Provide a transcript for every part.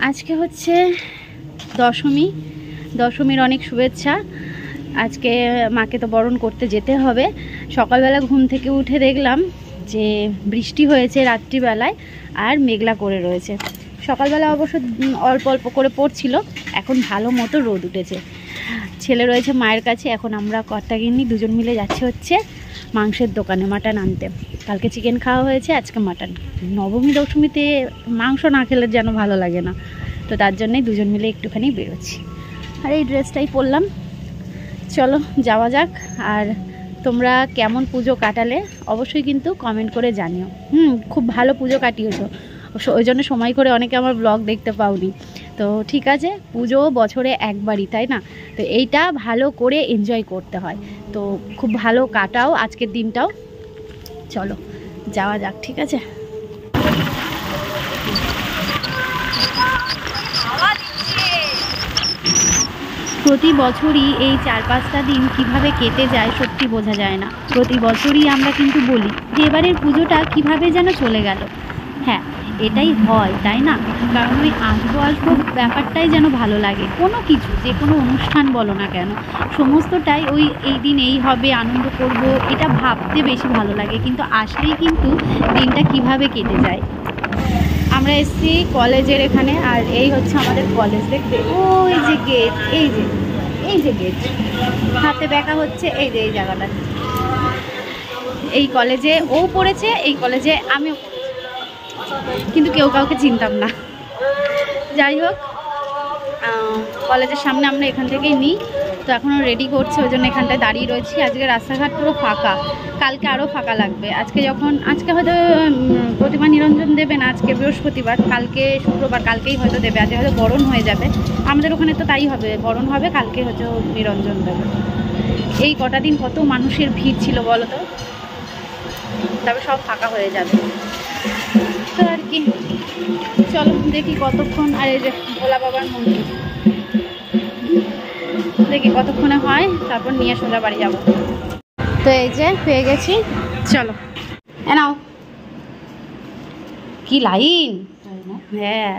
আজকে হচ্ছে দশমী, দশমীর অনেক শুভেচ্ছা। আজকে মাকে তো বরণ করতে যেতে হবে। সকালবেলা ঘুম থেকে উঠে দেখলাম যে বৃষ্টি হয়েছে রাত্রিবেলায় আর মেঘলা করে রয়েছে। সকালবেলা অবশ্য অল্প অল্প করে পড়ছিল, এখন ভালো মতো রোদ উঠেছে। ছেলে রয়েছে মায়ের কাছে, এখন আমরা কর্তাগিন্নি দুজন মিলে যাচ্ছে হচ্ছে মাংসের দোকানে মাটন আনতে। কালকে চিকেন খাওয়া হয়েছে, আজকে মাটন। নবমী দশমীতে মাংস না খেলে যেন ভালো লাগে না, তো তার জন্যই দুজন মিলে একটুখানি বেরোচ্ছি। আর এই ড্রেসটাই পরলাম। চলো যাওয়া যাক। আর তোমরা কেমন পুজো কাটালে অবশ্যই কিন্তু কমেন্ট করে জানিও। খুব ভালো পুজো কাটিয়েছো, ওই জন্য সময় করে অনেকে আমার ব্লগ দেখতে পাওনি। তো ঠিক আছে, পুজো বছরে একবারই, তাই না? তো এইটা ভালো করে এনজয় করতে হয়। তো খুব ভালো কাটাও আজকের দিনটাও। চলো যাওয়া যাক, ঠিক আছে? প্রতি বছরই এই 4-5টা দিন কিভাবে কেটে যায় সত্যি বোঝা যায় না। প্রতি বছরই আমরা কিন্তু বলি যে এবারের পুজোটা কিভাবে যেন চলে গেল। হ্যাঁ, এটাই হয়, তাই না? কারণ ওই আসবো ব্যাপারটাই যেন ভালো লাগে। কোনো কিছু, যে কোনো অনুষ্ঠান বলো না কেন, সমস্তটাই ওই এই দিন এই হবে, আনন্দ করব, এটা ভাবতে বেশি ভালো লাগে। কিন্তু আসলেই কিন্তু দিনটা কিভাবে কেটে যায়। আমরা এসছি কলেজের এখানে, আর এই হচ্ছে আমাদের কলেজ। দেখবে ওই যে গেট, এই যে গেট, হাতে দেখা হচ্ছে এই যে এই জায়গাটা। এই কলেজে ও পড়েছে, এই কলেজে আমিও পড়েছি, কিন্তু কেউ কাউকে চিনতাম না। যাই হোক, কলেজের সামনে আমরা এখান থেকেই নিই। তো এখনও রেডি করছে, ওই জন্য এখানটায় দাঁড়িয়ে রয়েছি। আজকে রাস্তাঘাট পুরো ফাঁকা, কালকে আরও ফাঁকা লাগবে। আজকে হয়তো প্রতিমা নিরঞ্জন দেবে না, আজকে বৃহস্পতিবার, কালকে শুক্রবার, কালকেই হয়তো দেবে। আজকে হয়তো বরণ হয়ে যাবে, আমাদের ওখানে তো তাই হবে, বরণ হবে, কালকে হয়তো নিরঞ্জন দেবে। এই কটা দিন কত মানুষের ভিড় ছিল বলো তো, তবে সব ফাঁকা হয়ে যাবে। তো আর কি, চলো দেখি কতক্ষণ। আর এই যে ভোলা বাবার মন্দির, দেখি কতক্ষণে হয়, তারপর নিয়ে সোজা বাড়ি যাবো। তো এই যে পেয়ে গেছি, চলো নাও। কি লাইন! হ্যাঁ,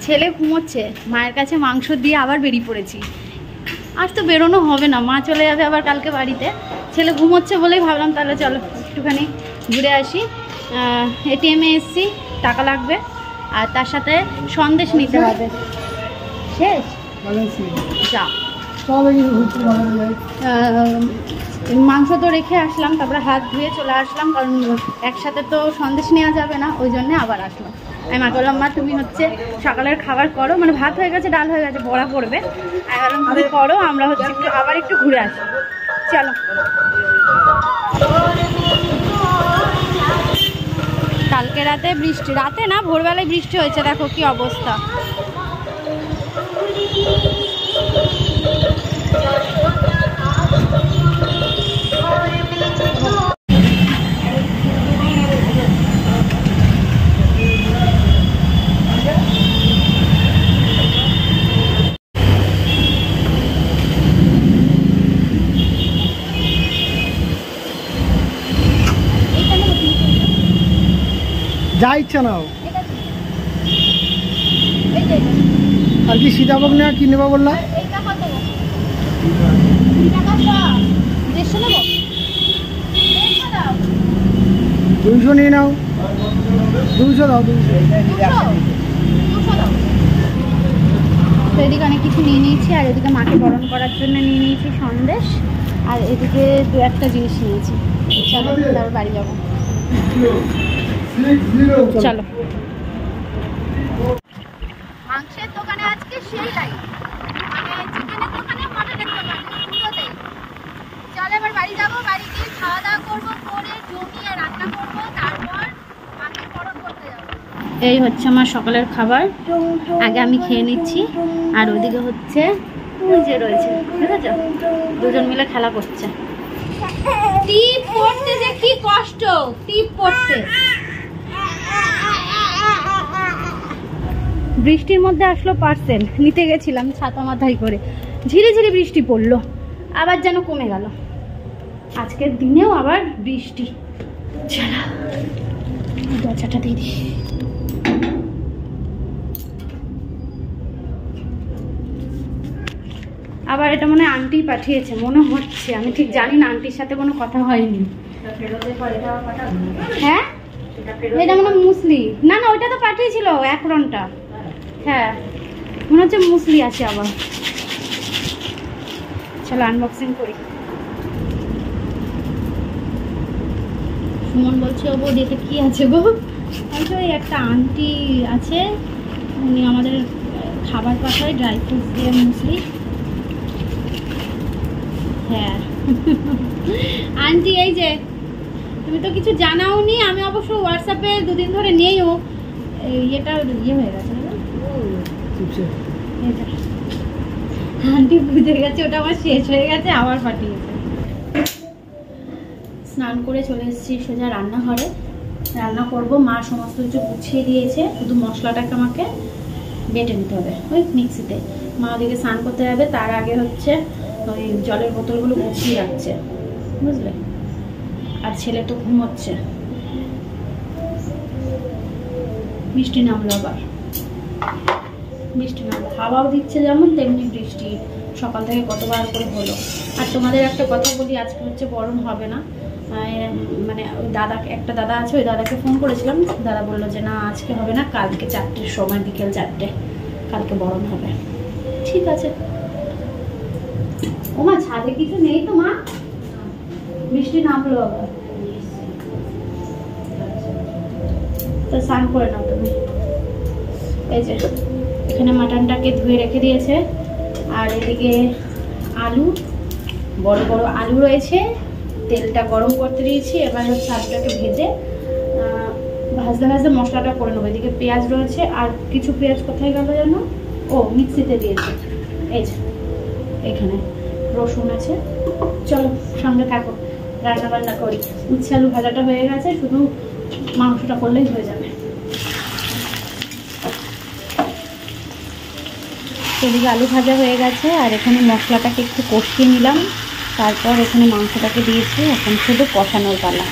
ছেলে ঘুমোচ্ছে, মায়ের কাছে মাংস দিয়ে আবার বেরিয়ে পড়েছি। আজ তো বেরোনো হবে না, মা চলে যাবে আবার কালকে বাড়িতে। ছেলে ঘুমোচ্ছে বলেই ভাবলাম তাহলে চলো একটুখানি ঘুরে আসি। এটিএমে এসছি, টাকা লাগবে, আর তার সাথে সন্দেশ নিতে হবে। শেষ যা, মাংস তো রেখে আসলাম, তারপরে হাত ধুয়ে চলে আসলাম, কারণ একসাথে তো সন্দেশ নেওয়া যাবে না, ওই জন্যে আবার আসলাম। আমি মা বললাম, মা তুমি হচ্ছে সকালের খাবার করো, মানে ভাত হয়ে গেছে, ডাল হয়ে গেছে, বড়া পড়বে, তুমি করো, আমরা হচ্ছে আবার একটু ঘুরে আসি। চলো। কালকে রাতে বৃষ্টি, রাতে না ভোরবেলায় বৃষ্টি হয়েছে, দেখো কি অবস্থা। যা ইচ্ছা নাও। আর কি সীতাভোগ নেওয়া কি নেবা বললা? 200 নিয়ে নাও। 200 দাও, 200। তো এদিকে অনেক কিছু নিয়ে নিয়েছি, আর এদিকে মাকে বরণ করার জন্য নিয়ে নিয়েছি সন্দেশ, আর এদিকে 2-1টা জিনিস নিয়েছি। চলো তারপর বাড়ি যাবো। চলো। মাংসের দোকানে আজকে সেই লাইন, মানে চিকেনের দোকানে, মটনের দোকানে, দুটোতেই। চলো এবার বাড়ি যাবো, বাড়ি গিয়ে খাওয়া দাওয়া করবো, করে জমিয়ে রান্না করবো, তারপর মাকে বরণ করতে যাবো। এই হচ্ছে আমার সকালের খাবার, আগে আমি খেয়ে নিচ্ছি। আর ওইদিকে হচ্ছে ওই যে রয়েছে, ঠিক আছে, দুজন মিলে খেলা করছে। টিপ পড়তে যে কি কষ্ট, টিপ পড়তে। বৃষ্টির মধ্যে আসলো পার্সেল নিতে গেছিলাম ছাতা মাথায় করে, ঝিরি ঝিরি বৃষ্টি পড়লো, আবার যেন কমে গেল। আজকের দিনেও আবার বৃষ্টি। চলো দরজাটা দিয়ে দিই। আবার এটা মনে হয় আন্টি পাঠিয়েছে মনে হচ্ছে, আমি ঠিক জানি না, আন্টির সাথে কোনো কথা হয়নি। হ্যাঁ এটা মনে হয় মুসলি, না না ওইটা তো পাঠিয়েছিল একরনটা। হ্যাঁ মনে হচ্ছে মুসলি আছে আবার। চলো আনবক্সিং করি। সুমন বলছে ও বৌদি এটা কি আছে গো? বলছে ওই একটা আন্টি আছে, উনি আমাদের খাবার পাঠায় ড্রাই ফ্রুটস দিয়ে মুসলি। হ্যাঁ আন্টি এই যে তুমি তো কিছু জানাওনি, আমি অবশ্য হোয়াটসঅ্যাপে দুদিন ধরে নিয়েও এটা ইয়ে হয়ে গেছে। আন্টি বুঝে গেছে ওটা আমার শেষ হয়ে গেছে, আবার পাঠিয়েছে। স্নান করে চলে এসেছি সোজা রান্নাঘরে, রান্না করব। মা সমস্ত কিছু গুছিয়ে দিয়েছে, শুধু মশলাটাকে আমাকে বেটে নিতে হবে ওই মিক্সিতে। মা ওদিকে স্নান করতে যাবে, তার আগে হচ্ছে ওই জলের বোতলগুলো গুছিয়ে রাখছে, বুঝলে। আর ছেলে তো ঘুমোচ্ছে। বৃষ্টি নামলো আবার, বৃষ্টি নামলো, হাওয়াও দিচ্ছে যেমন তেমনি বৃষ্টি সকাল থেকে কতবার করে হলো। আর তোমাদের একটা কথা বলি, আজকে হচ্ছে গরম হবে না, মানে ওই দাদাকে, একটা দাদা আছে, ওই দাদাকে ফোন করেছিলাম, দাদা বললো যে না আজকে হবে না, কালকে 4টের সময়, বিকেল 4টে কালকে গরম হবে। ঠিক আছে। ও মা ছাদে কিছু নেই তো মা? বৃষ্টি নামলো আবার, তো স্নান করে নাও তুমি। এই যে এখানে মাটনটাকে ধুয়ে রেখে দিয়েছে, আর এদিকে আলু, বড় বড় আলু রয়েছে, তেলটা গরম করতে দিয়েছি। এবার হচ্ছে আলুটাকে ভেজে ভাজতে ভাজতে মশলাটা করে নেবো। এদিকে পেঁয়াজ রয়েছে, আর কিছু পেঁয়াজ কোথায় গেল যেন, ও মিক্সিতে দিয়েছে। এই যে এখানে রসুন আছে। চলো সঙ্গে থাকো, রান্না বান্না করি। উচ্ছে আলু ভাজাটা হয়ে গেছে, শুধু মাংসটা করলেই হয়ে যাবে। এদিকে আলু ভাজা হয়ে গেছে, আর এখানে মশলাটাকে একটু কষিয়ে নিলাম, তারপর এখানে মাংসটাকে দিয়েছি। এখন শুধু কষানোর পালা।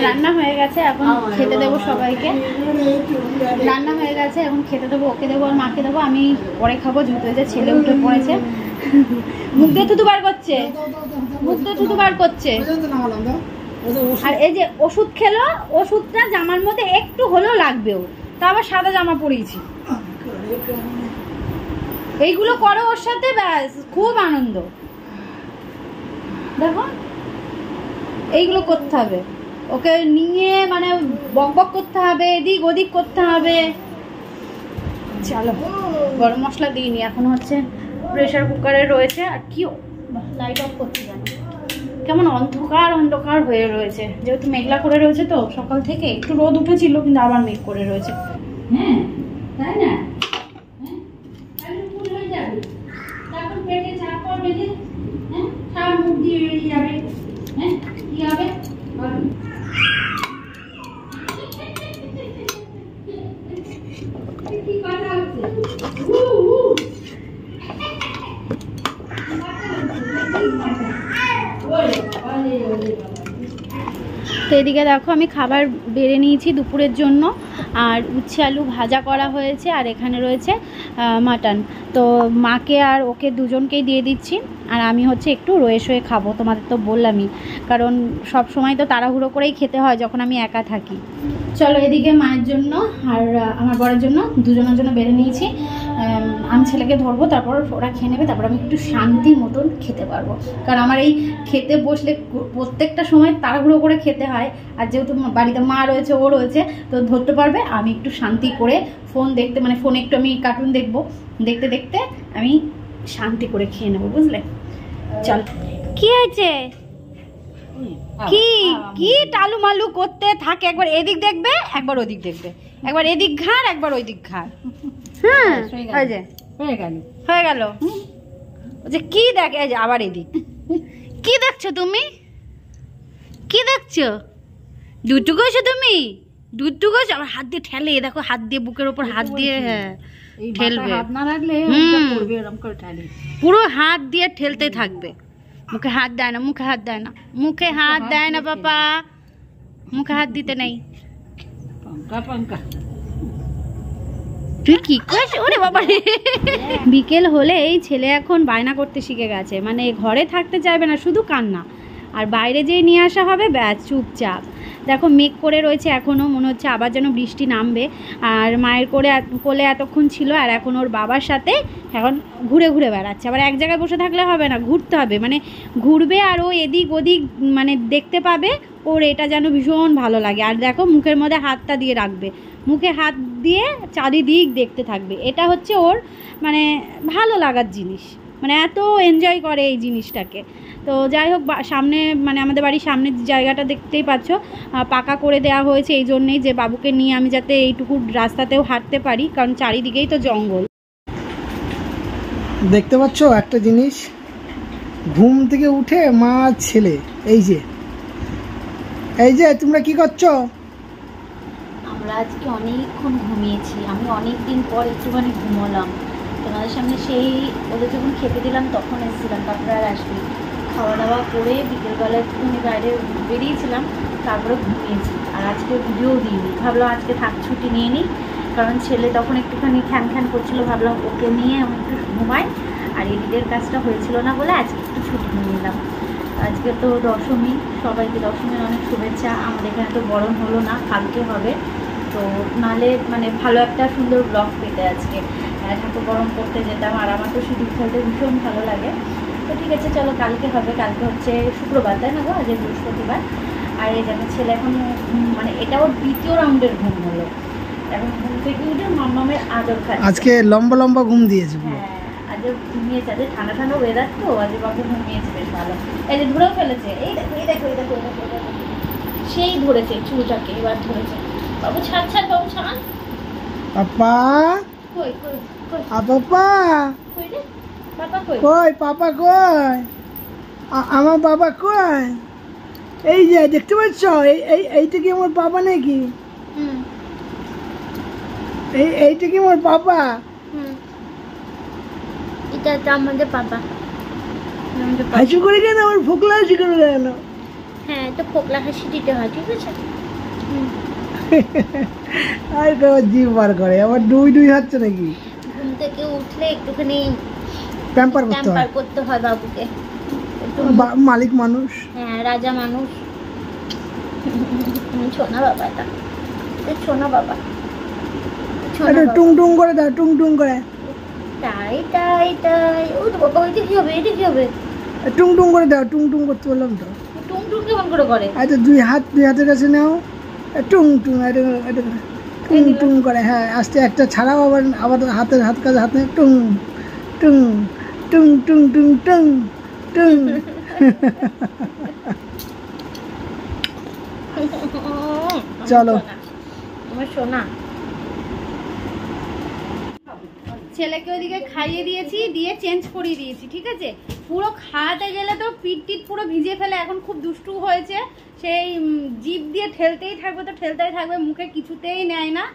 রান্না হয়ে গেছে, এখন খেতে দেবো সবাইকে। রান্না হয়ে গেছে, এখন খেতে দেবো, ওকে দেবো আর মাকে দেবো। আমি পরে খাবো, যেহেতু যে ছেলে উঠে পড়েছে, মুখ দিয়ে থুতু বার করছে, মুখ দিয়ে থুতু বার করছে। আর এই যে ওষুধ খেলো, ওষুধটা জামার মধ্যে একটু হলেও লাগবে ওর, তা আবার সাদা জামা পরিয়েছি। এইগুলো করো ওর সাথে, ব্যাস খুব আনন্দ। দেখো এইগুলো করতে হবে, ওকে নিয়ে মানে বক বক করতে হবে, এদিক ওদিক করতে হবে। চলো গরম মশলা দিইনি, এখন হচ্ছে প্রেসার কুকারে রয়েছে। আর কি লাইট অফ করতে জানো, কেমন অন্ধকার অন্ধকার হয়ে রয়েছে, যেহেতু মেঘলা করে রয়েছে তো সকাল থেকে। একটু রোদ উঠেছিল, কিন্তু আবার মেঘ করে রয়েছে। হ্যাঁ তাই না, তারপর পেটে চাপ পড়বে যে, হ্যাঁ খাওয়া মুখ দিয়ে বেরিয়ে যাবে। হ্যাঁ কি হবে বলো? কি কথা হচ্ছে? তো এদিকে দেখো আমি খাবার বেড়ে নিয়েছি দুপুরের জন্য, আর উচ্ছে আলু ভাজা করা হয়েছে, আর এখানে রয়েছে মাটন। তো মাকে আর ওকে দুজনকেই দিয়ে দিচ্ছি, আর আমি হচ্ছে একটু রয়ে শয়ে খাবো। তোমাদের তো বললামই, কারণ সব সময় তো তাড়াহুড়ো করেই খেতে হয় যখন আমি একা থাকি। চলো এদিকে মায়ের জন্য আর আমার বরের জন্য দুজনের জন্য বেড়ে নিয়েছি। আমি ছেলেকে ধরবো, তারপর ওরা খেয়ে নেবে, তারপর আমি একটু শান্তি মতন খেতে পারবো। কারণ আমার এই খেতে বসলে প্রত্যেকটা সময় তাড়াহুড়ো করে খেতে হয়, আর যেহেতু বাড়িতে মা রয়েছে, ও রয়েছে, তো ধরতে পারবে। আমি একটু শান্তি করে ফোন দেখতে, মানে ফোনে একটু আমি কার্টুন দেখবো, দেখতে দেখতে আমি শান্তি করে খেয়ে নেবো, বুঝলে। চল কি হয়েছে, কি কি টালু মালু করতে থাকে, একবার এদিক দেখবে একবার ওদিক দেখবে, একবার এদিক ঘাড় একবার ওই দিক ঘাড়। হ্যাঁ হয়ে গেল যে কি দেখে, এই যে আবার এদিক। কি দেখছো তুমি, কি দেখছো? দুটো কইছো তুমি, দুধ গোছ আবার হাত দিয়ে ঠেলে, দেখো হাত দিয়ে বুকের ওপর হাত দিয়ে ঠেলবে, হাত না রাখলে পড়বে এরকম করে ঠেলে, পুরো হাত দিয়ে ঠেলতে থাকবে। মুখে হাত দেয় না, মুখে হাত দেয় না, মুখে হাত দেয় না পাপা, মুখে হাত দিতে নেই। পাঙ্কা পাঙ্কা তুই কি করিস ওরে বাবা রে। বিকেল হলে এই ছেলে এখন বায়না করতে শিখে গেছে, মানে ঘরে থাকতে চাইবে না, শুধু কান্না। আর বাইরে যেই নিয়ে আসা হবে ব্যাস চুপচাপ। দেখো মেঘ করে রয়েছে এখনও, মনে হচ্ছে আবার যেন বৃষ্টি নামবে। আর মায়ের কোলে এতক্ষণ ছিল, আর এখন ওর বাবার সাথে এখন ঘুরে ঘুরে বেড়াচ্ছে। আবার এক জায়গায় বসে থাকলে হবে না, ঘুরতে হবে, মানে ঘুরবে আর ও এদিক ওদিক মানে দেখতে পাবে, ওর এটা যেন ভীষণ ভালো লাগে। আর দেখো মুখের মধ্যে হাতটা দিয়ে রাখবে, মুখে হাত দিয়ে চারিদিক দেখতে থাকবে, এটা হচ্ছে ওর মানে ভালো লাগার জিনিস, মানে এত এনজয় করে এই জিনিসটাকে। তো যাই হোক, সামনে মানে আমাদের বাড়ির সামনের জায়গাটা দেখতেই পাচ্ছ পাকা করে দেওয়া হয়েছে এই জন্যেই, যে বাবুকে নিয়ে আমি যাতে এইটুকু রাস্তাতেও হাঁটতে পারি, কারণ চারিদিকেই তো জঙ্গল। দেখতে পাচ্ছ একটা জিনিস, ঘুম থেকে উঠে মা ছেলে এই যে তোমরা কি করছো? আমরা আজকে অনেকক্ষণ ঘুমিয়েছি, আমি অনেক দিন পর একটুখানি ঘুমোলাম তোমাদের সামনে। সেই ওদের যখন খেতে দিলাম তখন এসেছিলাম, তারপরে আর আসবি। খাওয়া দাওয়া করে বিকেলবেলা একটুখানি বাইরে বেরিয়েছিলাম, তারপরে ঘুমিয়েছি। আর আজকে ভিডিও দিইনি, ভাবলাম আজকে থাক ছুটি নিয়ে নিই, কারণ ছেলে তখন একটুখানি খ্যান করছিল, ভাবলাম ওকে নিয়ে আমি একটু ঘুমাই। আর এডিটের কাজটা হয়েছিল না বলে আজকে একটু ছুটি নিয়ে নিলাম। আজকে তো দশমী, সবাইকে দশমীর অনেক শুভেচ্ছা। আমাদের এখানে তো বরণ হলো না, কালকে হবে। তো নালে মানে ভালো একটা সুন্দর ব্লগ পেতে আজকে ঠাকুর বরণ করতে যেতাম, আর আমার তো সিঁদুর খেলতে ভীষণ ভালো লাগে। তো ঠিক আছে চলো, কালকে হবে। কালকে হচ্ছে শুক্রবার, তাই না গো? আজ বৃহস্পতিবার। আর এই যেন ছেলে এখন মানে এটা ওর দ্বিতীয় রাউন্ডের ঘুম হলো, এখন ঘুম থেকে উঠে মামামের আদর খাচ্ছে। আজকে লম্বা ঘুম দিয়েছে। হ্যাঁ আজ ঘুমিয়েছে, আজ ঠান্ডা ওয়েদার তো, আজ বাবু ঘুমিয়েছে বেশ ভালো। এই যে ধরেও ফেলেছে, এই দেখো এই দেখো এই দেখো এই দেখো, সেই ধরেছে চুলটাকে, এবার ধরেছে। বাবু ছাড় বাবু ছাড়। পাপা কই কই কই পাপা কই রে পাপা কই? কই পাপা কই? আমার বাবা কই? এই যে দেখতে পাচ্ছ, এইটা কি আমার বাবা নাকি? এইটা কি আমার বাবা? এটা তো আমাদের বাবা। হাসি করে কেন? আমার ফোকলা হাসি করে কেন? হ্যাঁ তো ফোকলা হাসি দিতে হয়, ঠিক আছে। আর কেউ জিভ বার করে, আবার দুই হচ্ছে নাকি? ঘুম থেকে উঠলে একটুখানি প্যাম্পার করতে হয় বাবুকে। মালিক মানুষ, হ্যাঁ রাজা মানুষ। ছোনা বাবা, এটা ছোনা বাবা, টুং করে দাও, টুং করে। তাই তাই তাই ও তো বাবা, এটা কি হবে? এটা কি হবে? টুং করে দাও, টুং করতে বললাম তো। টুং কেমন করে করে? আচ্ছা দুই হাতের কাছে নাও, টুং করে। হ্যাঁ আস্তে একটা ছাড়াও, আবার হাত কাছে হাতে টুং। চলো আমার সোনা। ছেলেকে ওইদিকে খাইয়ে দিয়েছি, দিয়ে চেঞ্জ করিয়ে দিয়েছি, ঠিক আছে। পুরো খাওয়াতে গেলে তো পিট পুরো ভিজে ফেলে, এখন খুব দুষ্টু হয়েছে, সেই জিভ দিয়ে ঠেলতেই থাকবে, মুখে কিছুতেই নেয় না।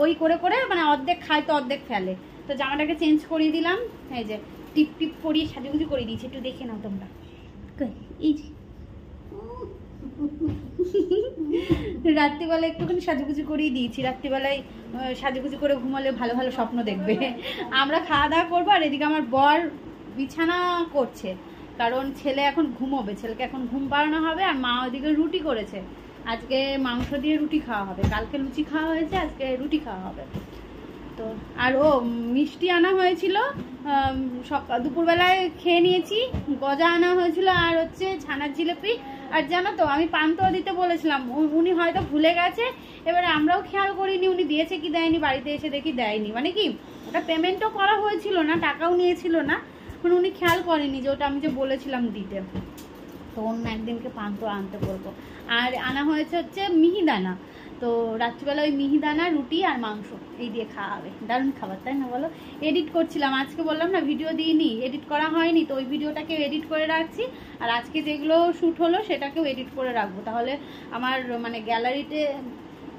ওই করে মানে অর্ধেক খায় তো অর্ধেক ফেলে। তো জামাটাকে চেঞ্জ করিয়ে দিলাম, এই যে টিপ করিয়ে সাজুগুজু করে দিয়েছি, একটু দেখে নাও তোমরা। এই যে রাত্রিবেলা একটুখানি সাজুগুজু করেই দিয়েছি, রাত্রিবেলায় সাজুগুজু করে ঘুমালে ভালো ভালো স্বপ্ন দেখবে। আমরা খাওয়া দাওয়া করবো, আর এদিকে আমার বর বিছানা করছে, কারণ ছেলে এখন ঘুমোবে, ছেলেকে এখন ঘুম পাড়ানো হবে। আর মা ওদিকে রুটি করেছে, আজকে মাংস দিয়ে রুটি খাওয়া হবে, কালকে লুচি খাওয়া হয়েছে, আজকে রুটি খাওয়া হবে। তো আর মিষ্টি আনা হয়েছিল, দুপুরবেলায় খেয়ে নিয়েছি। গজা আনা হয়েছিল, আর হচ্ছে ছানার জিলিপি। আর জানো তো আমি পান্তুয়া দিতে বলেছিলাম, উনি হয়তো ভুলে গেছে, এবারে আমরাও খেয়াল করিনি উনি দিয়েছে কি দেয়নি। বাড়িতে এসে দেখি দেয়নি, মানে কি ওটা পেমেন্টও করা হয়েছিল না, টাকাও নিয়েছিল না, মানে উনি খেয়াল করেনি যে ওটা আমি যে বলেছিলাম দিতে। তো অন্য একদিনকে পান্তুয়া আনতে বলবো। আর আনা হয়েছে হচ্ছে মিহিদানা, তো রাত্রিবেলা ওই মিহিদানা রুটি আর মাংস এই দিয়ে খাওয়া হবে। দারুণ খাবার, তাই না বলো? এডিট করছিলাম আজকে, বললাম না ভিডিও দিইনি, এডিট করা হয়নি, তো ওই ভিডিওটাকে এডিট করে রাখছি। আর আজকে যেগুলো শ্যুট হলো সেটাকেও এডিট করে রাখবো, তাহলে আমার মানে গ্যালারিতে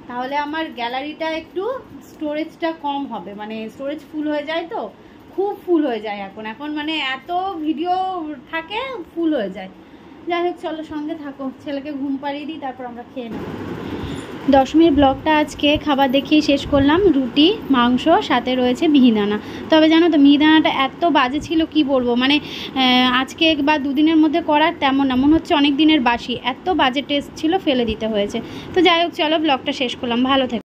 তাহলে আমার গ্যালারিটা একটু স্টোরেজটা কম হবে, মানে স্টোরেজ ফুল হয়ে যায়, তো খুব ফুল হয়ে যায় এখন এখন মানে এত ভিডিও থাকে ফুল হয়ে যায়। যাই হোক চলো সঙ্গে থাকো, ছেলেকে ঘুম পাড়িয়ে দিই, তারপর আমরা খেয়ে নেব। দশমীর ব্লগটা আজকে খাবার দেখিয়ে শেষ করলাম, রুটি মাংস সাথে রয়েছে মিহিদানা। তবে জানো তো মিহিদানাটা এত বাজে ছিল কি বলবো, মানে আজকে বা দুদিনের মধ্যে করার তেমন না, মনে হচ্ছে অনেক দিনের বাসি, এত বাজে টেস্ট ছিল, ফেলে দিতে হয়েছে। তো যাই হোক চলো ব্লগটা শেষ করলাম, ভালো থেকো।